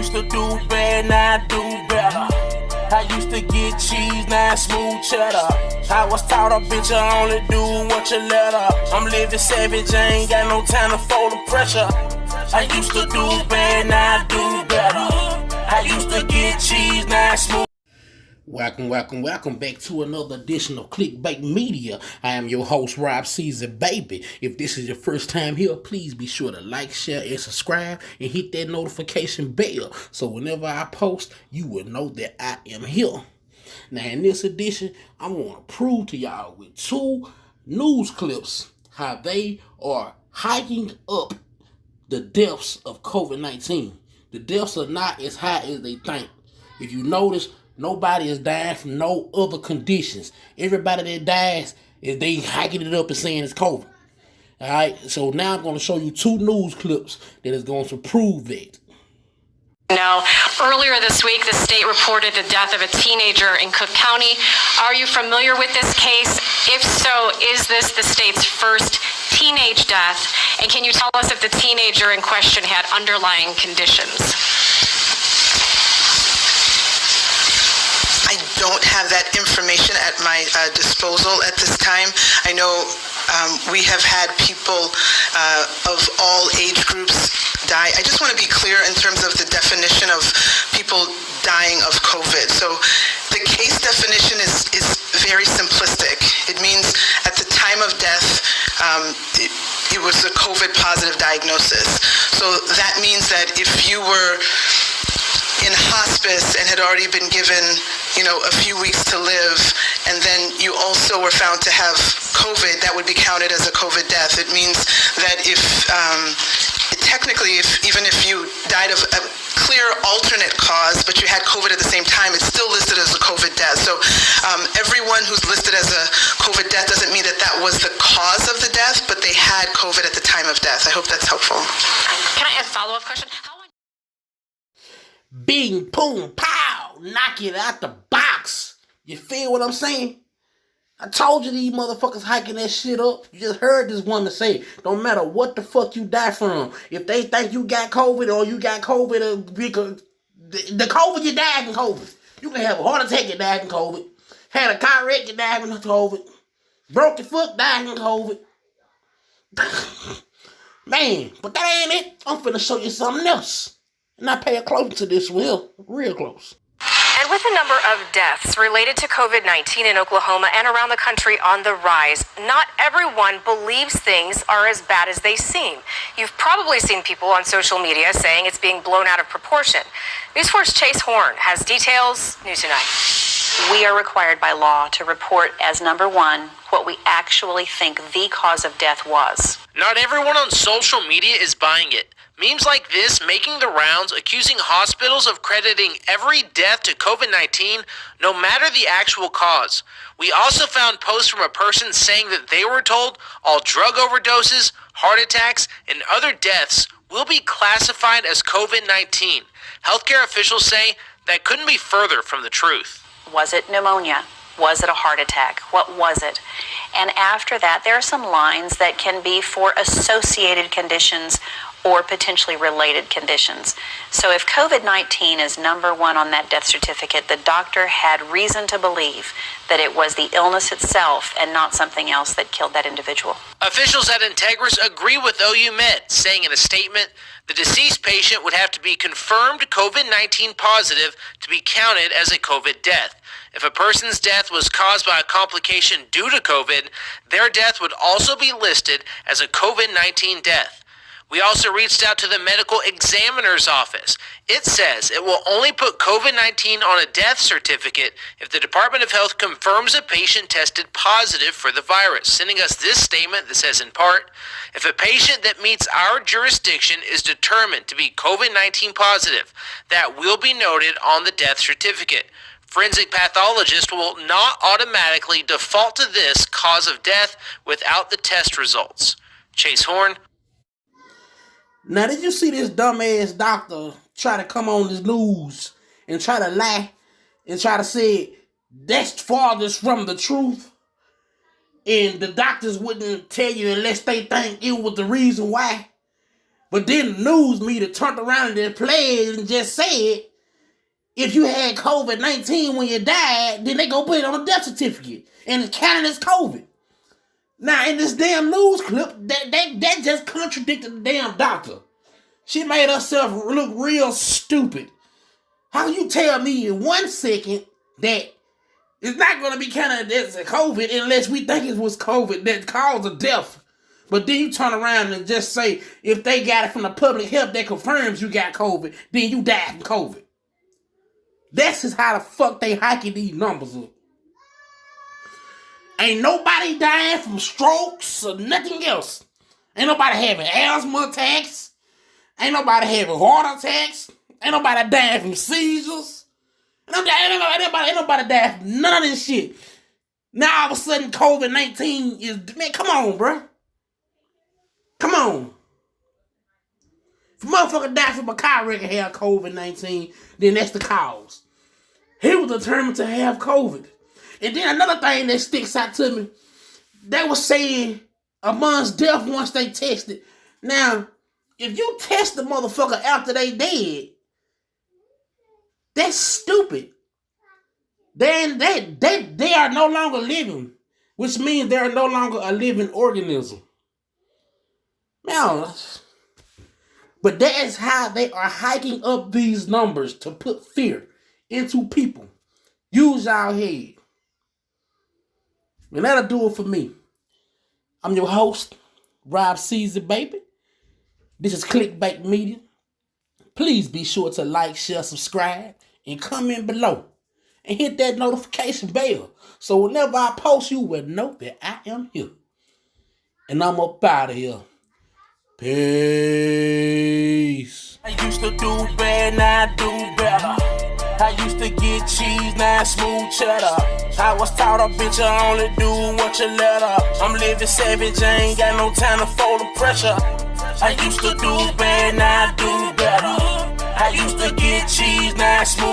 used to do bad, now I do better. I used to get cheese, now I smooth cheddar. I was taught a bitch I only do what you let her. I'm living savage, I ain't got no time to fold the pressure. I used to do bad, now I do better. I used to get cheese, now I smooth. Welcome back to another edition of Clickbait Media. I am your host, Rob Caesar, baby. If this is your first time here, please be sure to like, share, and subscribe, and hit that notification bell, so whenever I post, you will know that I am here. Now, in this edition, I want to prove to y'all with two news clips how they are hiking up the deaths of COVID-19. The deaths are not as high as they think. If you notice, nobody is dying from no other conditions. Everybody that dies, is they hiking it up and saying it's COVID. Alright, so now I'm going to show you two news clips that is going to prove that. Now, earlier this week, the state reported the death of a teenager in Cook County. Are you familiar with this case? If so, is this the state's first teenage death? And can you tell us if the teenager in question had underlying conditions? I don't have that information at my disposal at this time. I know we have had people of all age groups die. I just want to be clear in terms of the definition of people dying of COVID. So the case definition is very simplistic. It means at the time of death, it was a COVID positive diagnosis. So that means that if you were in hospice and had already been given, a few weeks to live, and then you also were found to have COVID, that would be counted as a COVID death. It means that even if you died of a clear alternate cause, but you had COVID at the same time, it's still listed as a COVID death. So everyone who's listed as a COVID death doesn't mean that that was the cause of the death, but they had COVID at the time of death. I hope that's helpful. Can I ask a follow-up question? Bing, boom, pow, knock it out the box. You feel what I'm saying? I told you these motherfuckers hiking that shit up. You just heard this woman say, don't matter what the fuck you die from. If they think you got COVID or you got COVID, because the COVID, you died from COVID. You can have a heart attack, you died from COVID. Had a car wreck, you died from COVID. Broke your foot, died from COVID. Man, but that ain't it. I'm finna show you something else. And I pay close to this, real close. And with the number of deaths related to COVID-19 in Oklahoma and around the country on the rise, not everyone believes things are as bad as they seem. You've probably seen people on social media saying it's being blown out of proportion. News 4's Chase Horn has details. New tonight. We are required by law to report as number one what we actually think the cause of death was. Not everyone on social media is buying it. Memes like this making the rounds, accusing hospitals of crediting every death to COVID-19, no matter the actual cause. We also found posts from a person saying that they were told all drug overdoses, heart attacks, and other deaths will be classified as COVID-19. Healthcare officials say that couldn't be further from the truth. Was it pneumonia? Was it a heart attack? What was it? And after that, there are some lines that can be for associated conditions or potentially related conditions. So if COVID-19 is number one on that death certificate, the doctor had reason to believe that it was the illness itself and not something else that killed that individual. Officials at Integris agree with OU Med, saying in a statement, the deceased patient would have to be confirmed COVID-19 positive to be counted as a COVID death. If a person's death was caused by a complication due to COVID, their death would also be listed as a COVID-19 death. We also reached out to the medical examiner's office. It says it will only put COVID-19 on a death certificate if the Department of Health confirms a patient tested positive for the virus, sending us this statement that says in part, if a patient that meets our jurisdiction is determined to be COVID-19 positive, that will be noted on the death certificate. Forensic pathologists will not automatically default to this cause of death without the test results. Chase Horn. Now, did you see this dumbass doctor try to come on the news and try to lie and try to say that's farthest from the truth? And the doctors wouldn't tell you unless they think it was the reason why. But then the news media turned around and then played and just said, if you had COVID-19 when you died, then they go put it on a death certificate. And it's counted as COVID. Now, in this damn news clip, that just contradicted the damn doctor. She made herself look real stupid. How you tell me in 1 second that it's not going to be counted as a COVID unless we think it was COVID that caused a death? But then you turn around and just say, if they got it from the public health that confirms you got COVID, then you died from COVID. That's just how the fuck they hiking these numbers up. Ain't nobody dying from strokes or nothing else. Ain't nobody having asthma attacks. Ain't nobody having heart attacks. Ain't nobody dying from seizures. Ain't nobody dying from none of this shit. Now all of a sudden COVID-19 is, man, come on, bruh. Come on. If a motherfucker died from a car wreck and have COVID-19, then that's the cause. He was determined to have COVID. And then another thing that sticks out to me, they were saying amongst death once they tested. Now, if you test the motherfucker after they dead, that's stupid. Then they are no longer living, which means they are no longer a living organism. Now, but that is how they are hiking up these numbers to put fear into people. Use y'all head. And that'll do it for me. I'm your host, Rob Caesar, baby. This is Clickbait Media. Please be sure to like, share, subscribe, and comment below. And hit that notification bell so whenever I post, you will know that I am here. And I'm up out of here. Peace. I used to do bad, now I do better. I used to get cheese, now I smooth cheddar. I was taught a bitch I only do what you let her. I'm living savage, I ain't got no time to fold the pressure. I used to do bad, now I do better. I used to get cheese, now I smooth.